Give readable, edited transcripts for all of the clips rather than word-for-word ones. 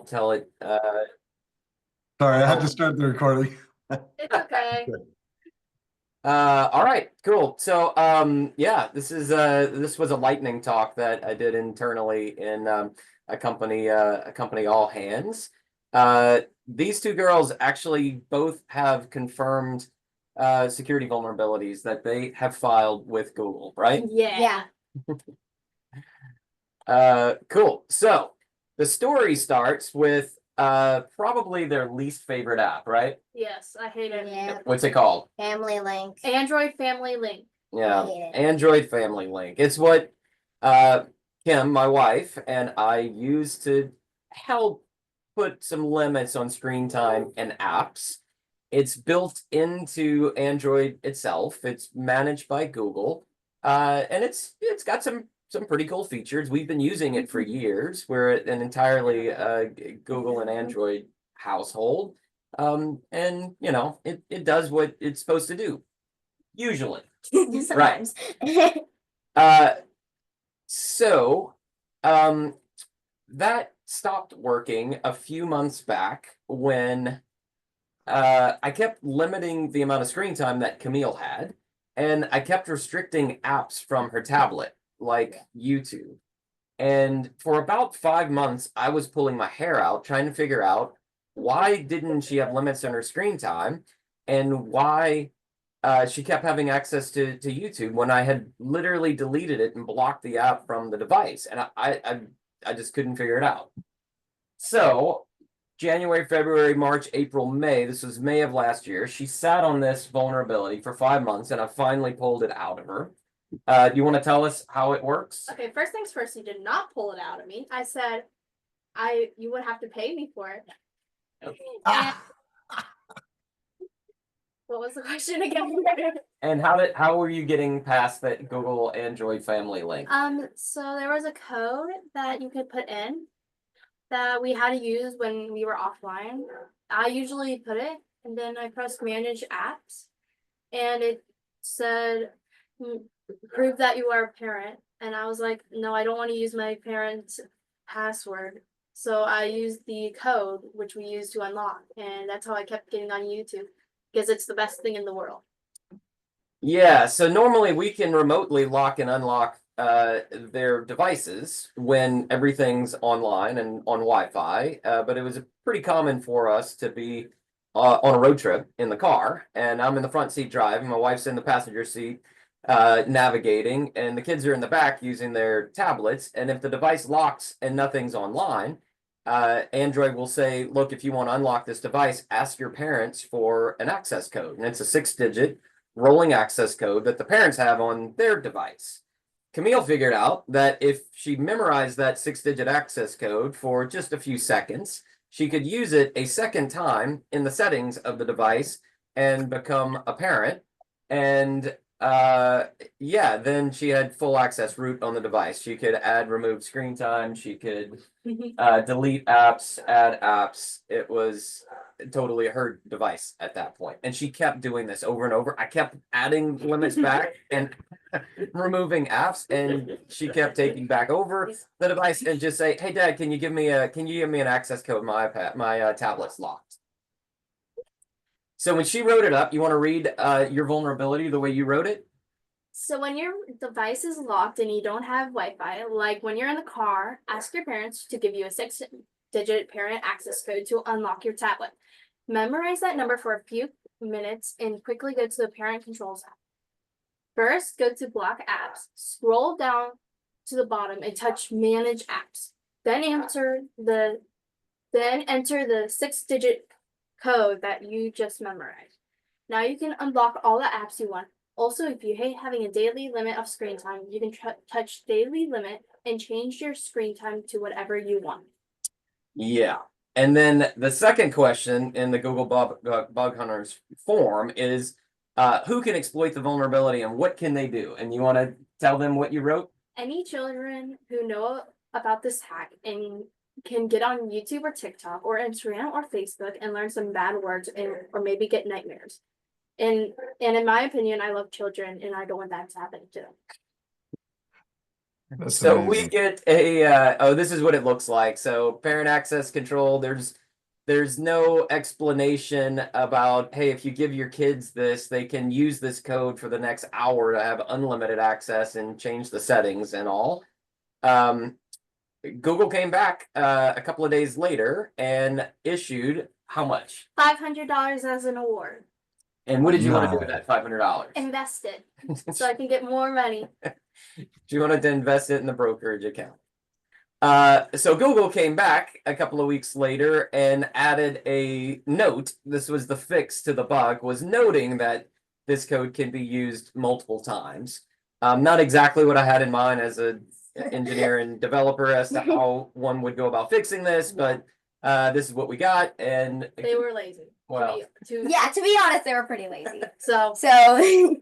tell it. Sorry, I had to start the recording. It's okay. All right, cool. So, yeah, this was a lightning talk that I did internally in a company all hands. These two girls actually both have confirmed security vulnerabilities that they have filed with Google, right? Yeah. Cool. So the story starts with probably their least favorite app, right? Yes, I hate it. Yeah. What's it called? Family link. Android Family Link. Yeah, hate it. Android Family Link. It's what uh Kim, my wife, and I use to help put some limits on screen time and apps. It's built into Android itself. It's managed by Google. And it's got some pretty cool features. We've been using it for years. We're an entirely Google and Android household. And you know, it does what it's supposed to do, usually. Sometimes. Uh, so, um, that stopped working a few months back when I kept limiting the amount of screen time that Camille had, and I kept restricting apps from her tablet, like YouTube. And for about 5 months, I was pulling my hair out trying to figure out why didn't she have limits on her screen time, and why she kept having access to YouTube when I had literally deleted it and blocked the app from the device, and I just couldn't figure it out. So January, February, March, April, May. This was May of last year. She sat on this vulnerability for 5 months, and I finally pulled it out of her. Do you want to tell us how it works? Okay, first things first, you did not pull it out of me. I said you would have to pay me for it. And what was the question again? And how were you getting past that Google Android Family link? So there was a code that you could put in that we had to use when we were offline. I usually put it, and then I pressed manage apps, and it said prove that you are a parent. And I was like, no, I don't want to use my parent's password. So I used the code, which we use to unlock, and that's how I kept getting on YouTube, because it's the best thing in the world. Yeah, so normally we can remotely lock and unlock their devices when everything's online and on Wi-Fi, but it was pretty common for us to be on a road trip in the car, and I'm in the front seat driving, my wife's in the passenger seat navigating, and the kids are in the back using their tablets, and if the device locks and nothing's online, Android will say, look, if you want to unlock this device, ask your parents for an access code, and it's a 6-digit rolling access code that the parents have on their device. Camille figured out that if she memorized that 6-digit access code for just a few seconds, she could use it a second time in the settings of the device and become a parent. And yeah, then she had full access root on the device. She could add, remove screen time. She could delete apps, add apps. It was totally her device at that point. And she kept doing this over and over. I kept adding limits back and removing apps, and she kept taking back over the device and just say, hey Dad, can you give me an access code? My iPad, my tablet's locked. So when she wrote it up, you want to read your vulnerability the way you wrote it? So when your device is locked and you don't have Wi-Fi, like when you're in the car, ask your parents to give you a 6-digit parent access code to unlock your tablet. Memorize that number for a few minutes and quickly go to the parent controls app. First, go to block apps, scroll down to the bottom and touch manage apps. Then enter the 6-digit code that you just memorized. Now you can unlock all the apps you want. Also, if you hate having a daily limit of screen time, you can touch daily limit and change your screen time to whatever you want. Yeah. And then the second question in the Google Bug Hunters form is, who can exploit the vulnerability and what can they do? And you want to tell them what you wrote? Any children who know about this hack and can get on YouTube or TikTok or Instagram or Facebook and learn some bad words or maybe get nightmares. And in my opinion, I love children and I don't want that to happen to them. That's So we amazing. get a oh, this is what it looks like. So parent access control, there's no explanation about, hey, if you give your kids this, they can use this code for the next hour to have unlimited access and change the settings and all. Google came back a couple of days later and issued how much? $500 as an award. And what did you want to do No. with that $500? Invest it so I can get more money. You wanted to invest it in the brokerage account. So Google came back a couple of weeks later and added a note. This was the fix to the bug, was noting that this code can be used multiple times. Not exactly what I had in mind as an engineer and developer as to how one would go about fixing this, but this is what we got. And They were lazy. Well. Yeah, to be honest, they were pretty lazy. So So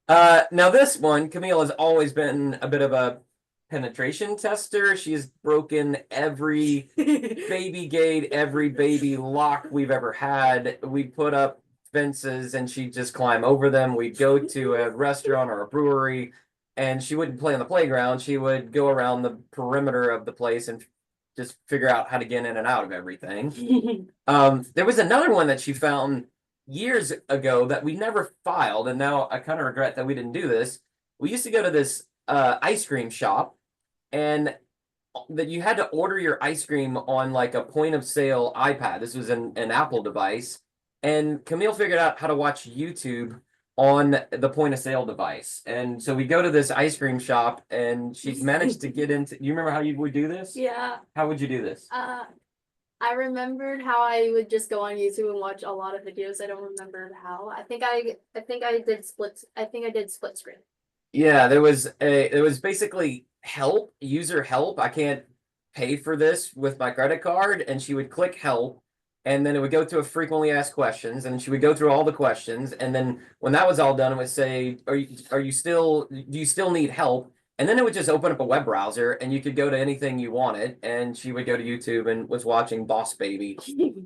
now this one, Camille has always been a bit of a penetration tester. She's broken every baby gate, every baby lock we've ever had. We put up fences and she'd just climb over them. We'd go to a restaurant or a brewery and she wouldn't play on the playground. She would go around the perimeter of the place and just figure out how to get in and out of everything. There was another one that she found years ago that we never filed, and now I kind of regret that we didn't do this. We used to go to this ice cream shop, and that you had to order your ice cream on like a point of sale iPad. This was an Apple device, and Camille figured out how to watch YouTube on the point of sale device. And so we go to this ice cream shop, and she managed to get into. You remember how you would do this? yeah. How would you do this? I remembered how I would just go on YouTube and watch a lot of videos. I don't remember how. I think I did split screen. Yeah, there was basically help, user help. I can't pay for this with my credit card, and she would click help, and then it would go to a frequently asked questions, and she would go through all the questions, and then when that was all done, it would say, do you still need help? And then it would just open up a web browser, and you could go to anything you wanted, and she would go to YouTube and was watching Boss Baby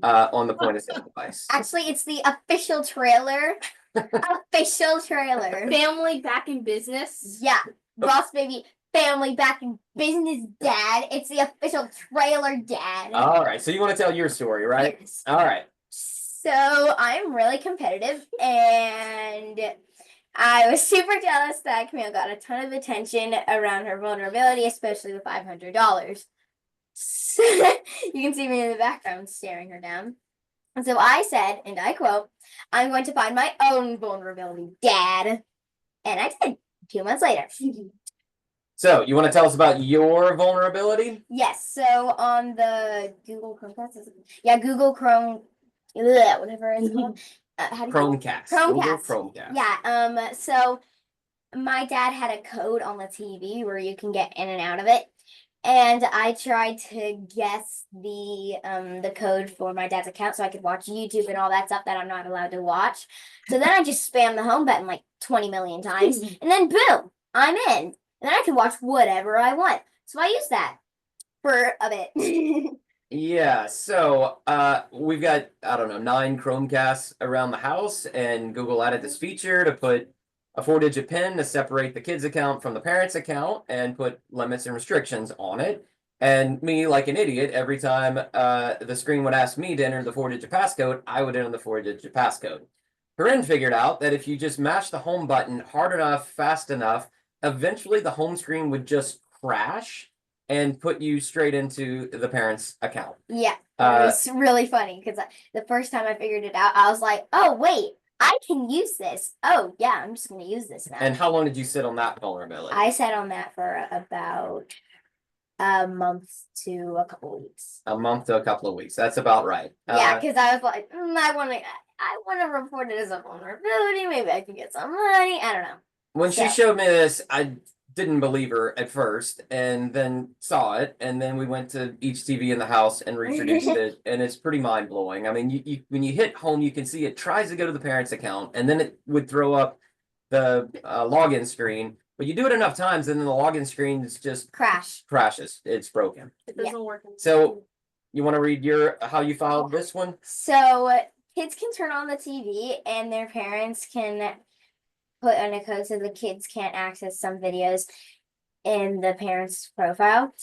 on the point of sale device. actually, it's the official trailer. Official trailer. Family back in business. Yeah, Boss Baby, family back in business, Dad. It's the official trailer, Dad. All right, so you want to tell your story, right? Yes. All right. So I'm really competitive, and I was super jealous that Camille got a ton of attention around her vulnerability, especially the $500. So, you can see me in the background staring her down. And so I said, and I quote, "I'm going to find my own vulnerability, Dad." And I did 2 months later. So you want to tell us about your vulnerability? Yes, so on the Google Chromecast, Google Chrome, whatever it's called. How do you call it? Chromecast. Chromecast. Google Chromecast. Yeah, so my dad had a code on the TV where you can get in and out of it. And I tried to guess the code for my dad's account so I could watch YouTube and all that stuff that I'm not allowed to watch. So then I just spammed the home button like 20 million times, and then boom, I'm in. And then I can watch whatever I want. So I used that for a bit. Yeah, so we've got, I don't know, 9 Chromecasts around the house, and Google added this feature to put a 4-digit PIN to separate the kid's account from the parent's account and put limits and restrictions on it. And me, like an idiot, every time the screen would ask me to enter the 4-digit passcode, I would enter the 4-digit passcode. Corinne figured out that if you just mash the home button hard enough, fast enough, eventually the home screen would just crash and put you straight into the parent's account. Yeah, it was really funny because the first time I figured it out, I was like, oh, wait, I can use this. Oh, yeah, I'm just going to use this now. And how long did you sit on that vulnerability? I sat on that for about a month to a couple of weeks. A month to a couple of weeks. That's about right. Yeah, because I was like, I want to report it as a vulnerability. Maybe I can get some money. I don't know. When she showed me this, I didn't believe her at first, and then saw it, and then we went to each TV in the house and reproduced it, and it's pretty mind blowing. I mean, you when you hit home, you can see it tries to go to the parent's account, and then it would throw up the login screen. But you do it enough times, and then the login screen is just crashes. It's broken. It doesn't work. So you want to read how you filed this one? So kids can turn on the TV, and their parents can put in a code so the kids can't access some videos. in the parent's profile.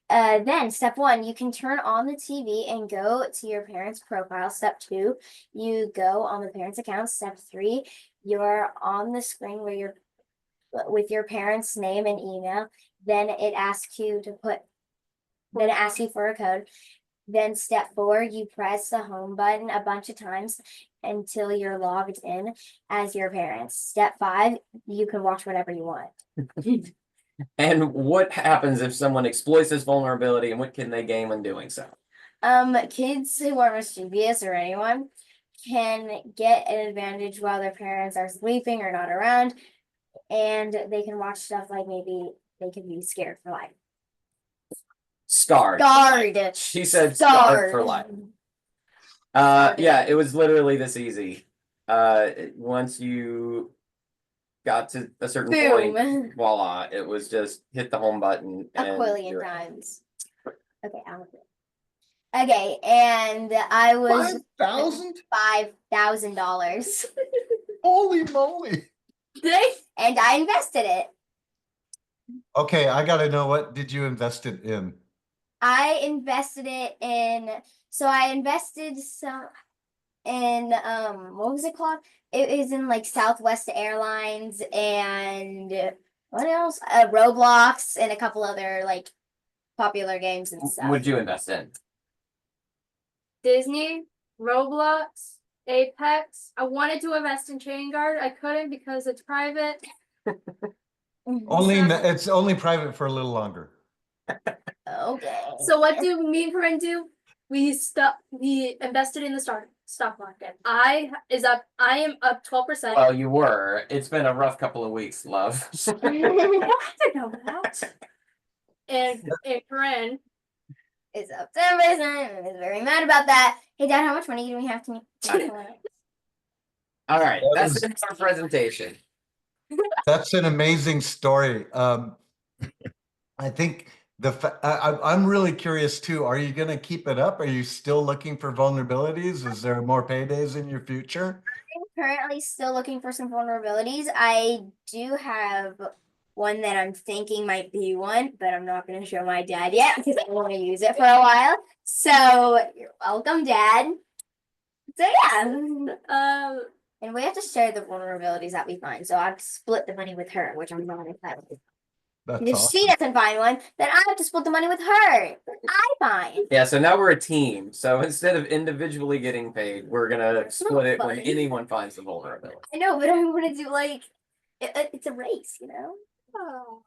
Then step 1, you can turn on the TV and go to your parent's profile. Step 2, you go on the parent's account. Step 3, you're on the screen where you're with your parents' name and email. Then it asks you for a code. Then step 4, you press the home button a bunch of times until you're logged in as your parents. Step 5, you can watch whatever you want. And what happens if someone exploits this vulnerability, and what can they gain when doing so? Kids who are mischievous or anyone can get an advantage while their parents are sleeping or not around, and they can watch stuff like maybe they could be scared for life. Scarred. Scarred. She said scarred for life. Yeah, it was literally this easy. Once you got to a certain point, Boom. voila, it was just hit the home button. A and quillion you're in. times. Okay, okay, and I was 5,000? $5,000. Holy moly. And I invested it. Okay, I gotta know, what did you invest it in? I invested it in, so I invested some in what was it called? It is in like Southwest Airlines and what else? Roblox and a couple other like popular games and stuff. Would you invest in? Disney, Roblox, Apex. I wanted to invest in Chain Guard. I couldn't because it's private. It's only private for a little longer. Okay. So what do me and Corinne do? We invested in the stock market. I am up 12%. Well, you were. It's been a rough couple of weeks, love. I know that. And Corinne It's up 10% and is very mad about that. Hey Dad, how much money do we have to All right, that's it for our presentation. That's an amazing story. I think I'm really curious too. Are you going to keep it up? Are you still looking for vulnerabilities? Is there more paydays in your future? I'm currently still looking for some vulnerabilities. I do have one that I'm thinking might be one, but I'm not going to show my dad yet because I want to use it for a while. So you're welcome, Dad. So yeah. And we have to share the vulnerabilities that we find. So I've split the money with her, which I'm not excited with. That's And if awesome. she doesn't find one, then I have to split the money with her. I find. Yeah, so now we're a team. So instead of individually getting paid, we're gonna split it when fun. anyone finds the vulnerability. I know, but I want to do like it's a race, you know. Oh.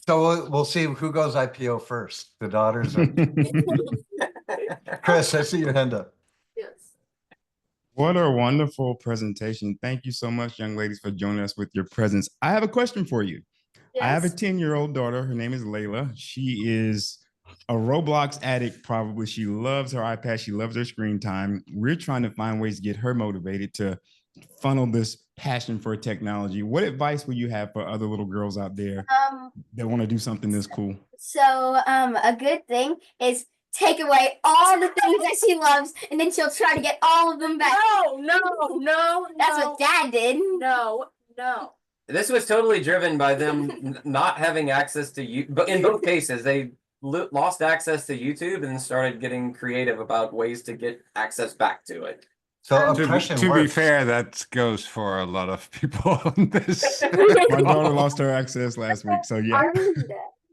So we'll see who goes IPO first, the daughters or Chris. I see your hand up. Yes. What a wonderful presentation. Thank you so much, young ladies, for joining us with your presence. I have a question for you. Yes. I have a 10-year-old daughter. Her name is Layla. She is a Roblox addict, probably. She loves her iPad. She loves her screen time. We're trying to find ways to get her motivated to funnel this passion for technology. What advice would you have for other little girls out there that want to do something this cool? So a good thing is take away all the things that she loves, and then she'll try to get all of them back. No. That's what Dad did. No. This was totally driven by them not having access to you, but in both cases, they lost access to YouTube and started getting creative about ways to get access back to it. So To oppression be works. fair, that goes for a lot of people on this. My daughter lost her access last week. So yeah.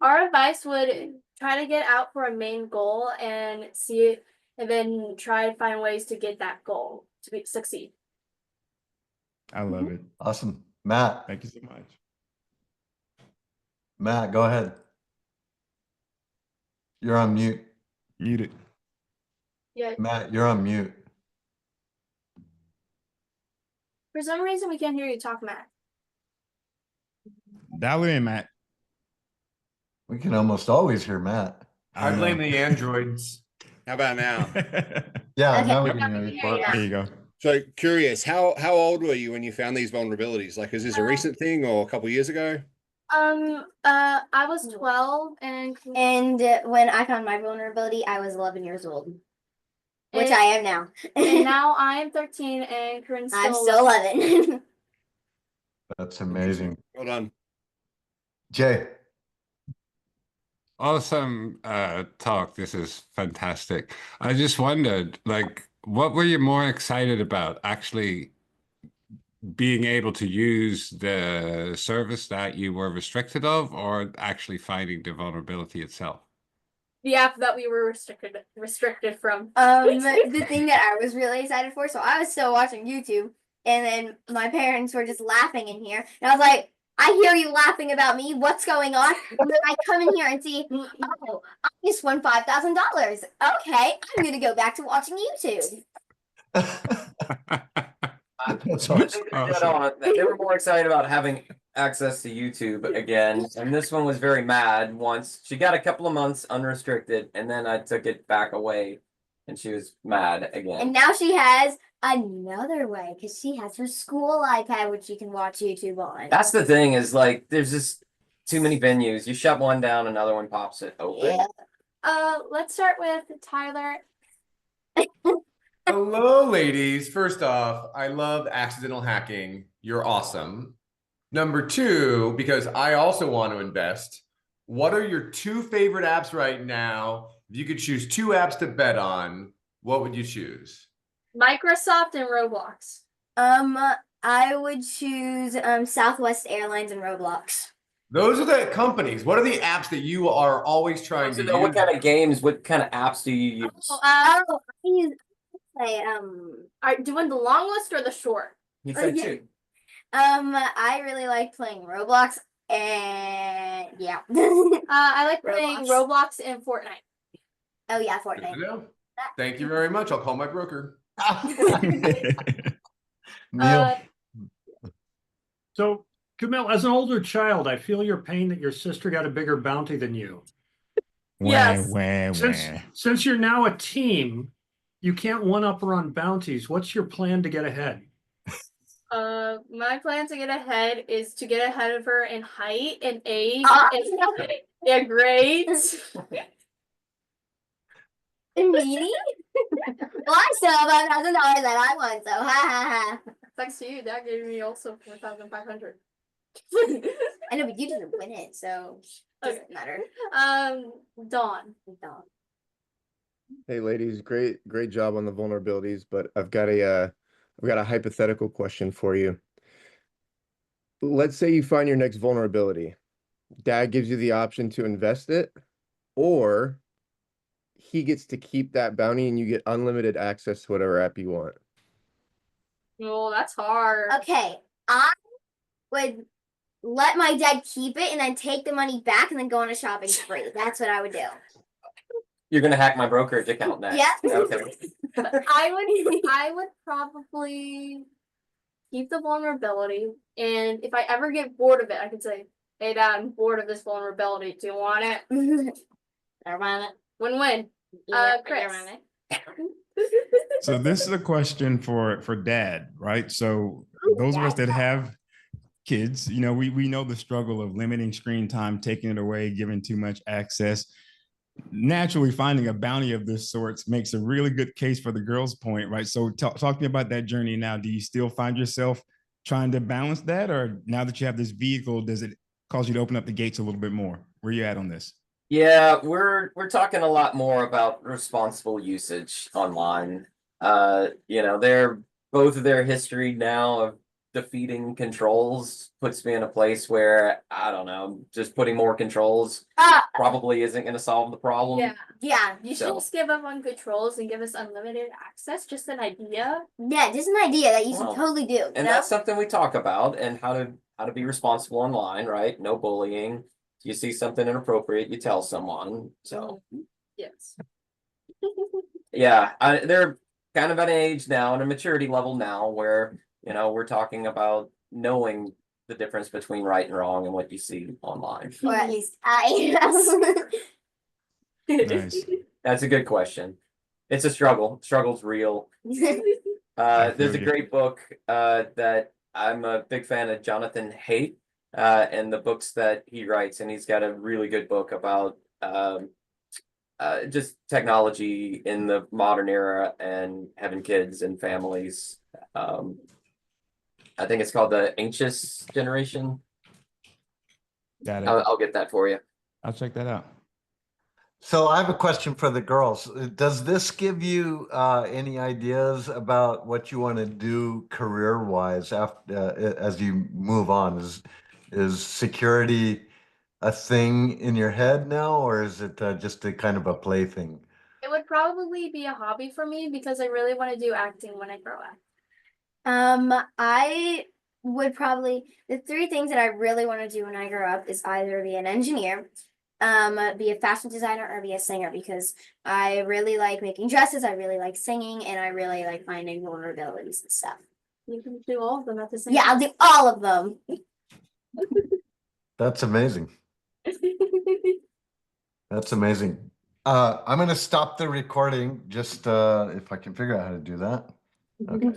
Our advice would try to get out for a main goal and see it, and then try to find ways to get that goal to succeed. I love it. Awesome. Matt, Thank you so much. Matt, go ahead. You're on mute. Muted. Yeah. Matt, you're on mute. For some reason, we can't hear you talk, Matt. Dial it in, Matt. We can almost always hear Matt. I blame the androids. How about now? Yeah, Okay, now we now can we hear can you. hear you. There you go. So curious, how old were you when you found these vulnerabilities? Like, is this a recent thing or a couple years ago? I was 12 and when I found my vulnerability, I was 11 years old, which And- I am now. and now I'm 13 and Corinne's I'm still still 11. That's amazing. Well done. Jay, Awesome talk. This is fantastic. I just wondered, like, what were you more excited about? Actually being able to use the service that you were restricted of, or actually finding the vulnerability itself? The app that we were restricted from. The thing that I was really excited for, so I was still watching YouTube, and then my parents were just laughing in here, and I was like, I hear you laughing about me. What's going on? And then I come in here and see, oh, I just won $5,000. Okay, I'm gonna go back to watching YouTube. That's I awesome. think they're dead on. They were more excited about having access to YouTube again, and this one was very mad once. She got a couple of months unrestricted, and then I took it back away, and she was mad again. And now she has another way because she has her school iPad, which you can watch YouTube on. That's the thing, is like there's just too many venues. You shut one down, another one pops it open. Yeah. Let's start with Tyler. Hello, ladies. First off, I love accidental hacking. You're awesome. Number two, because I also want to invest, what are your two favorite apps right now? If you could choose two apps to bet on, what would you choose? Microsoft and Roblox. I would choose Southwest Airlines and Roblox. Those are the companies. What are the apps that you are always trying to So what use? kind of games, what kind of apps do you use? I use Are you doing the long list or the short? He said yeah. two. I really like playing Roblox and yeah. I like playing Roblox and Fortnite. Oh yeah, Good to Fortnite. know. Thank you very much. I'll call my broker. Neil, So, Camille, as an older child, I feel your pain that your sister got a bigger bounty than you. Yes. Since you're now a team, you can't one-up her on bounties. What's your plan to get ahead? My plan to get ahead is to get ahead of her in height and age and grades. Meanie? Well, I still have $1,000 that I want, so ha ha ha. Thanks to you, that gave me also 4,500. I know, but you didn't win it, so it doesn't matter. Dawn. Hey ladies, great job on the vulnerabilities, but I've got a hypothetical question for you. Let's say you find your next vulnerability. Dad gives you the option to invest it, or he gets to keep that bounty and you get unlimited access to whatever app you want. Oh, that's hard. Okay, I would let my dad keep it and then take the money back and then go on a shopping spree. That's what I would do. You're gonna hack my brokerage account next. Yeah. Okay. I would probably keep the vulnerability, and if I ever get bored of it, I could say, "Hey, Dad, I'm bored of this vulnerability. Do you want it?" Never mind it. Win-win. Chris. So this is a question for Dad, right? So those of us that have kids, you know, we know the struggle of limiting screen time, taking it away, giving too much access. Naturally, finding a bounty of this sort makes a really good case for the girl's point, right? So talk to me about that journey now. Do you still find yourself trying to balance that, or now that you have this vehicle, does it cause you to open up the gates a little bit more? Where are you at on this? Yeah, we're talking a lot more about responsible usage online. You know, both of their history now of defeating controls puts me in a place where, I don't know, just putting more controls probably isn't going to solve the problem. Yeah. You should So- just give up on controls and give us unlimited access. Just an idea. Yeah, just an idea that you should Well, totally do. You And know? that's something we talk about, and how to be responsible online, right? No bullying. You see something inappropriate, you tell someone. So Yes. yeah, they're kind of at an age now and a maturity level now where, you know, we're talking about knowing the difference between right and wrong and what you see online. Or at least I. Nice. That's a good question. It's a struggle. Struggle's real. I There's a feel you. great book that I'm a big fan of, Jonathan Haidt, and the books that he writes, and he's got a really good book about just technology in the modern era and having kids and families. I think it's called The Anxious Generation. Got it. I'll get that for you. I'll check that out. So I have a question for the girls. Does this give you any ideas about what you want to do career-wise after as you move on? Is security a thing in your head now, or is it just a kind of a play thing? It would probably be a hobby for me because I really want to do acting when I grow up. I would probably the three things that I really want to do when I grow up is either be an engineer, be a fashion designer, or be a singer because I really like making dresses, I really like singing, and I really like finding vulnerabilities and stuff. You can do all of them at the same Yeah, I'll time. do all of them. That's amazing. That's amazing. I'm going to stop the recording just if I can figure out how to do that. Okay.